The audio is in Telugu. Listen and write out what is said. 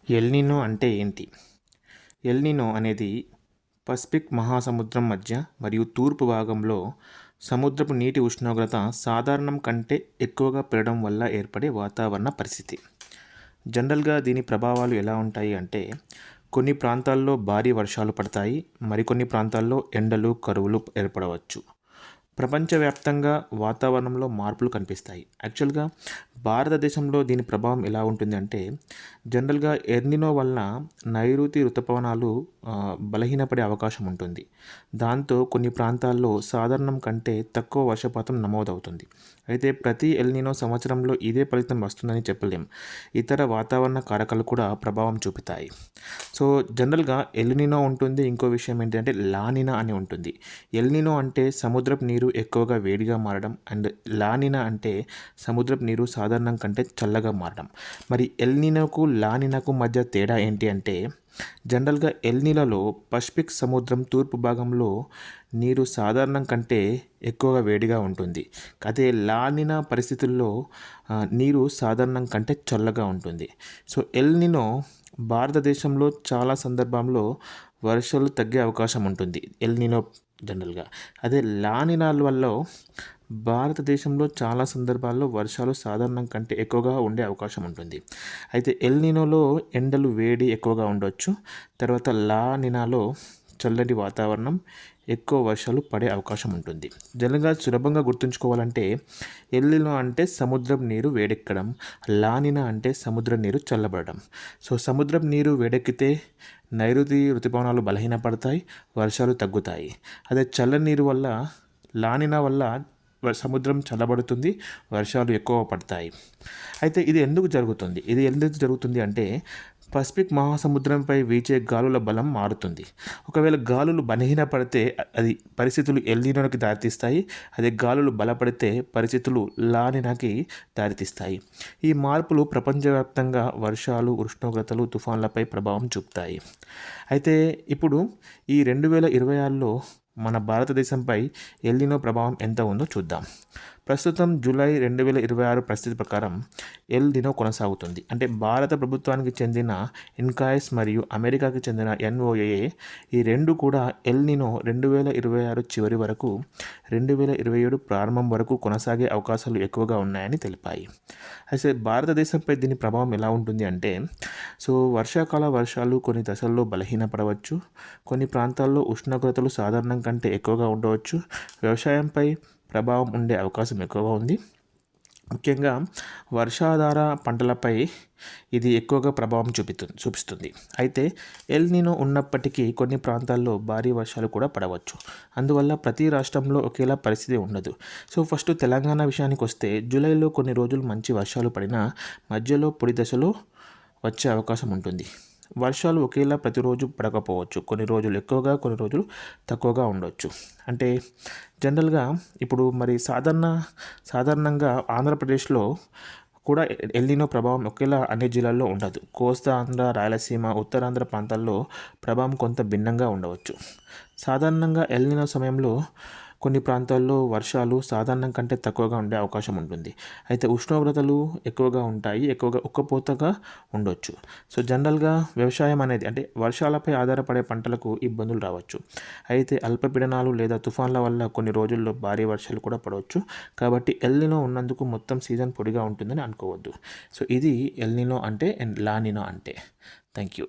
ఎల్నినో అంటే ఏంటి? ఎల్నినో అనేది పసిఫిక్ మహాసముద్రం మధ్య మరియు తూర్పు భాగంలో సముద్రపు నీటి ఉష్ణోగ్రత సాధారణం కంటే ఎక్కువగా పెరగడం వల్ల ఏర్పడే వాతావరణ పరిస్థితి. జనరల్‌గా దీని ప్రభావాలు ఎలా ఉంటాయి అంటే, కొన్ని ప్రాంతాల్లో భారీ వర్షాలు పడతాయి. మరికొన్ని ప్రాంతాల్లో ఎండలు, కరువులు ఏర్పడవచ్చు. ప్రపంచవ్యాప్తంగా వాతావరణంలో మార్పులు కనిపిస్తాయి. యాక్చువల్‌గా భారతదేశంలో దీని ప్రభావం ఎలా ఉంటుంది అంటే, జనరల్‌గా ఎల్నినో వలన నైరుతి రుతుపవనాలు బలహీనపడే అవకాశం ఉంటుంది. దాంతో కొన్ని ప్రాంతాల్లో సాధారణం కంటే తక్కువ వర్షపాతం నమోదవుతుంది. అయితే ప్రతి ఎల్నినో సంవత్సరంలో ఇదే ఫలితం వస్తుందని చెప్పలేం. ఇతర వాతావరణ కారకాలు కూడా ప్రభావం చూపుతాయి. సో, జనరల్‌గా ఎల్నినో ఉంటుంది. ఇంకో విషయం ఏంటంటే లానినా అని ఉంటుంది. ఎల్నినో అంటే సముద్రపు నీరు ఎక్కువగా వేడిగా మారడం అండ్ లానినా అంటే సముద్రపు నీరు సాధారణం కంటే చల్లగా మారడం. మరి ఎల్నినోకు, లానినాకు మధ్య తేడా ఏంటి అంటే, జనరల్‌గా ఎల్నినోలో పసిఫిక్ సముద్రం తూర్పు భాగంలో నీరు సాధారణం కంటే ఎక్కువగా వేడిగా ఉంటుంది. అదే లానినా పరిస్థితుల్లో నీరు సాధారణం కంటే చల్లగా ఉంటుంది. సో, ఎల్నినో భారతదేశంలో చాలా సందర్భంలో వర్షాలు తగ్గే అవకాశం ఉంటుంది. ఎల్నినో జనరల్‌గా. అదే లానినాల వల్ల భారతదేశంలో చాలా సందర్భాల్లో వర్షాలు సాధారణం కంటే ఎక్కువగా ఉండే అవకాశం ఉంటుంది. అయితే ఎల్నినోలో ఎండలు వేడి ఎక్కువగా ఉండొచ్చు. తర్వాత లానినాలో చల్లటి వాతావరణం, ఎక్కువ వర్షాలు పడే అవకాశం ఉంటుంది. జనరల్‌గా సులభంగా గుర్తుంచుకోవాలంటే, ఎల్నినో అంటే సముద్రపు నీరు వేడెక్కడం, లానినా అంటే సముద్ర నీరు చల్లబడడం. సో, సముద్రపు నీరు వేడెక్కితే నైరుతి ఋతుపవనాలు బలహీనపడతాయి, వర్షాలు తగ్గుతాయి. అదే చల్లని నీరు వల్ల, లానినా వల్ల సముద్రం చల్లబడుతుంది, వర్షాలు ఎక్కువ పడతాయి. అయితే ఇది ఎందుకు జరుగుతుంది? ఇది ఎందుకు జరుగుతుంది అంటే, పసిఫిక్ మహాసముద్రంపై వీచే గాలుల బలం మారుతుంది. ఒకవేళ గాలులు బలహీనపడితే అది పరిస్థితులు ఎల్నినోకి దారితీస్తాయి. అదే గాలులు బలపడితే పరిస్థితులు లానినాకి దారితీస్తాయి. ఈ మార్పులు ప్రపంచవ్యాప్తంగా వర్షాలు, ఉష్ణోగ్రతలు, తుఫాన్లపై ప్రభావం చూపుతాయి. అయితే ఇప్పుడు ఈ 2026లో మన భారతదేశంపై ఎల్నినో ప్రభావం ఎంత ఉందో చూద్దాం. ప్రస్తుతం జూలై 2026 పరిస్థితి ప్రకారం ఎల్నినో కొనసాగుతుంది. అంటే భారత ప్రభుత్వానికి చెందిన ఇన్కాయిస్ మరియు అమెరికాకి చెందిన ఎన్ఓఏఏ ఈ రెండు కూడా ఎల్నినో 2026 చివరి వరకు 2027 ప్రారంభం వరకు కొనసాగే అవకాశాలు ఎక్కువగా ఉన్నాయని తెలిపాయి. అయితే భారతదేశంపై దీని ప్రభావం ఎలా ఉంటుంది అంటే, సో వర్షాకాల వర్షాలు కొన్ని దశల్లో బలహీనపడవచ్చు. కొన్ని ప్రాంతాల్లో ఉష్ణోగ్రతలు సాధారణం కంటే ఎక్కువగా ఉండవచ్చు. వ్యవసాయంపై ప్రభావం ఉండే అవకాశం ఎక్కువగా ఉంది. ముఖ్యంగా వర్షాధార పంటలపై ఇది ఎక్కువగా ప్రభావం చూపిస్తుంది. అయితే ఎల్నినో ఉన్నప్పటికీ కొన్ని ప్రాంతాల్లో భారీ వర్షాలు కూడా పడవచ్చు. అందువల్ల ప్రతి రాష్ట్రంలో ఒకేలా పరిస్థితి ఉండదు. సో ఫస్ట్ తెలంగాణ విషయానికి వస్తే, జూలైలో కొన్ని రోజులు మంచి వర్షాలు పడినా మధ్యలో పొడి దశలో వచ్చే అవకాశం ఉంటుంది. వర్షాలు ఒకేలా ప్రతిరోజు పడకపోవచ్చు. కొన్ని రోజులు ఎక్కువగా, కొన్ని రోజులు తక్కువగా ఉండవచ్చు. అంటే జనరల్‌గా ఇప్పుడు మరి సాధారణంగా ఆంధ్రప్రదేశ్లో కూడా ఎల్నినో ప్రభావం ఒకేలా అన్ని జిల్లాల్లో ఉండదు. కోస్తా ఆంధ్ర, రాయలసీమ, ఉత్తరాంధ్ర ప్రాంతాల్లో ప్రభావం కొంత భిన్నంగా ఉండవచ్చు. సాధారణంగా ఎల్నినో సమయంలో కొన్ని ప్రాంతాల్లో వర్షాలు సాధారణం కంటే తక్కువగా ఉండే అవకాశం ఉంటుంది. అయితే ఉష్ణోగ్రతలు ఎక్కువగా ఉంటాయి, ఎక్కువగా ఉక్కపోతగా ఉండొచ్చు. సో జనరల్‌గా వ్యవసాయం అనేది, అంటే వర్షాలపై ఆధారపడే పంటలకు ఇబ్బందులు రావచ్చు. అయితే అల్పపీడనాలు లేదా తుఫాన్ల వల్ల కొన్ని రోజుల్లో భారీ వర్షాలు కూడా పడవచ్చు. కాబట్టి ఎల్నినో ఉన్నందుకు మొత్తం సీజన్ పొడిగా ఉంటుందని అనుకోవద్దు. సో ఇది ఎల్నినో అంటే అండ్ లానినో అంటే. Thank you.